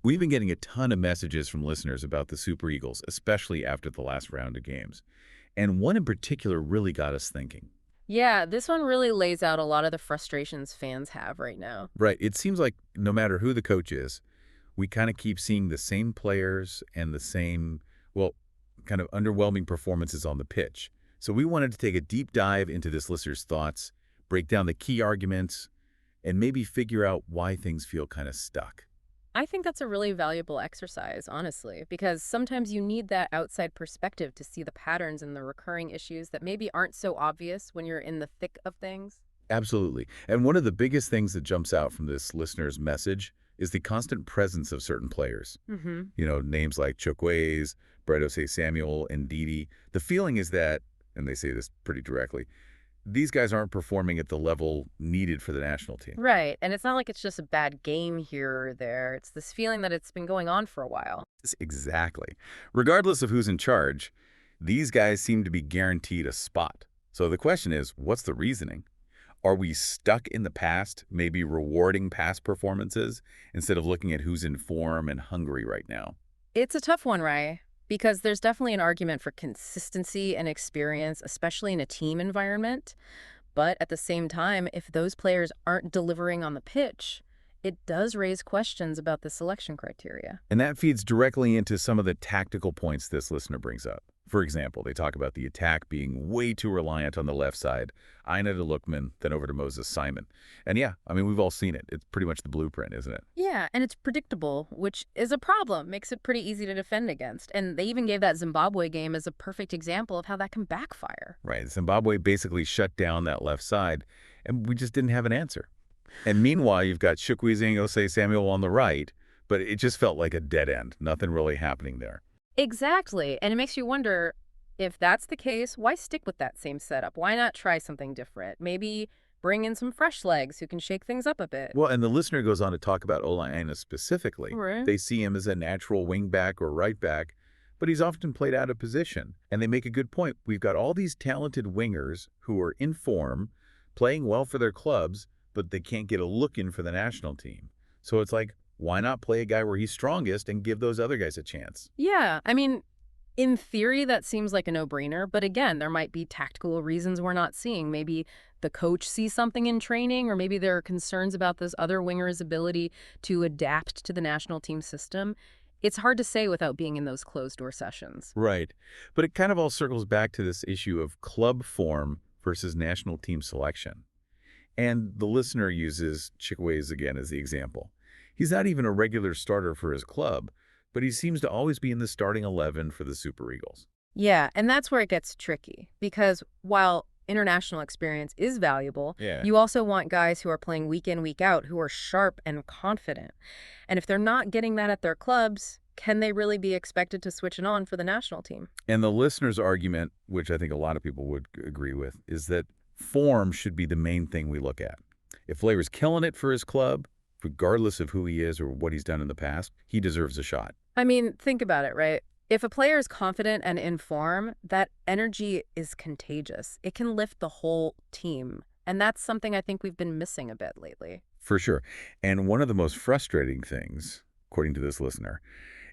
We've been getting a ton of messages from listeners about the Super Eagles, especially after the last round of games. And one in particular really got us thinking. Yeah, this one really lays out a lot of the frustrations fans have right now. Right. It seems like no matter who the coach is, we kind of keep seeing the same players and the same, well, kind of underwhelming performances on the pitch. So we wanted to take a deep dive into this listener's thoughts, break down the key arguments, and maybe figure out why things feel kind of stuck. I think that's a really valuable exercise, honestly, because sometimes you need that outside perspective to see the patterns and the recurring issues that maybe aren't so obvious when you're in the thick of things. Absolutely. And one of the biggest things that jumps out from this listener's message is the constant presence of certain players. Hmm. Names like Chukwueze, Brett Samuel, and Didi. The feeling is that, and they say this pretty directly, these guys aren't performing at the level needed for the national team. Right. And it's not like it's just a bad game here or there. It's this feeling that it's been going on for a while. Exactly. Regardless of who's in charge, these guys seem to be guaranteed a spot. So the question is, what's the reasoning? Are we stuck in the past, maybe rewarding past performances instead of looking at who's in form and hungry right now? It's a tough one, Rye, because there's definitely an argument for consistency and experience, especially in a team environment. But at the same time, if those players aren't delivering on the pitch, it does raise questions about the selection criteria. And that feeds directly into some of the tactical points this listener brings up. For example, they talk about the attack being way too reliant on the left side, Aina to Lookman, then over to Moses Simon. And yeah, I mean, we've all seen it. It's pretty much the blueprint, isn't it? Yeah, and it's predictable, which is a problem, makes it pretty easy to defend against. And they even gave that Zimbabwe game as a perfect example of how that can backfire. Right. Zimbabwe basically shut down that left side, and we just didn't have an answer. And meanwhile, you've got Chukwueze and Osei Samuel on the right, but it just felt like a dead end. Nothing really happening there. Exactly. And it makes you wonder, if that's the case, why stick with that same setup? Why not try something different? Maybe bring in some fresh legs who can shake things up a bit. Well, and the listener goes on to talk about Ola Aina specifically. Right. They see him as a natural wing back or right back, but he's often played out of position. And they make a good point. We've got all these talented wingers who are in form, playing well for their clubs, but they can't get a look in for the national team. So it's like, why not play a guy where he's strongest and give those other guys a chance? Yeah, I mean, in theory, that seems like a no-brainer, but again, there might be tactical reasons we're not seeing. Maybe the coach sees something in training, or maybe there are concerns about this other winger's ability to adapt to the national team system. It's hard to say without being in those closed-door sessions. Right. But it kind of all circles back to this issue of club form versus national team selection. And the listener uses Chickways again as the example. He's not even a regular starter for his club, but he seems to always be in the starting 11 for the Super Eagles. Yeah, and that's where it gets tricky because while international experience is valuable, Yeah. you also want guys who are playing week in, week out, who are sharp and confident. And if they're not getting that at their clubs, can they really be expected to switch it on for the national team? And the listener's argument, which I think a lot of people would agree with, is that form should be the main thing we look at. If Flavor's killing it for his club, regardless of who he is or what he's done in the past, he deserves a shot. I mean, think about it, right? If a player is confident and in form, that energy is contagious. It can lift the whole team. And that's something I think we've been missing a bit lately. For sure. And one of the most frustrating things, according to this listener,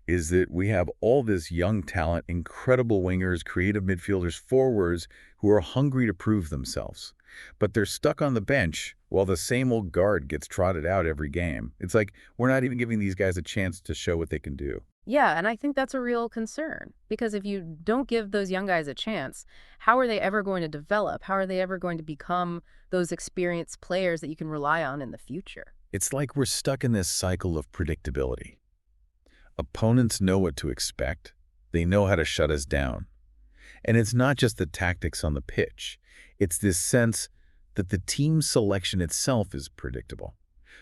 is that we have all this young talent, incredible wingers, creative midfielders, forwards who are hungry to prove themselves. But they're stuck on the bench while the same old guard gets trotted out every game. It's like we're not even giving these guys a chance to show what they can do. Yeah, and I think that's a real concern because if you don't give those young guys a chance, how are they ever going to develop? How are they ever going to become those experienced players that you can rely on in the future? It's like we're stuck in this cycle of predictability. Opponents know what to expect. They know how to shut us down. And it's not just the tactics on the pitch. It's this sense that the team selection itself is predictable.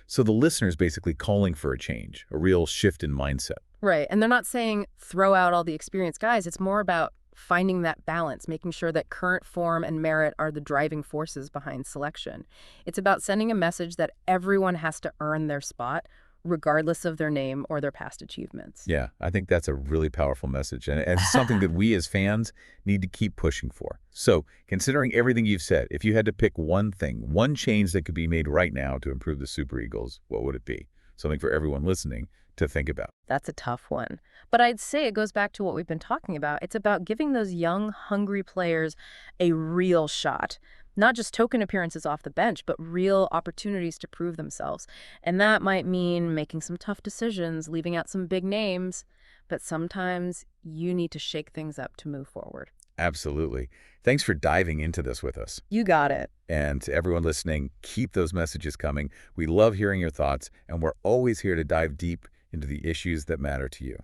So the listener is basically calling for a change, a real shift in mindset. Right. And they're not saying throw out all the experienced guys. It's more about finding that balance, making sure that current form and merit are the driving forces behind selection. It's about sending a message that everyone has to earn their spot, regardless of their name or their past achievements. Yeah, I think that's a really powerful message and something that we as fans need to keep pushing for. So, considering everything you've said, if you had to pick one thing, one change that could be made right now to improve the Super Eagles, what would it be? Something for everyone listening to think about. That's a tough one. But I'd say it goes back to what we've been talking about. It's about giving those young, hungry players a real shot. Not just token appearances off the bench, but real opportunities to prove themselves. And that might mean making some tough decisions, leaving out some big names. But sometimes you need to shake things up to move forward. Absolutely. Thanks for diving into this with us. You got it. And to everyone listening, keep those messages coming. We love hearing your thoughts, and we're always here to dive deep into the issues that matter to you.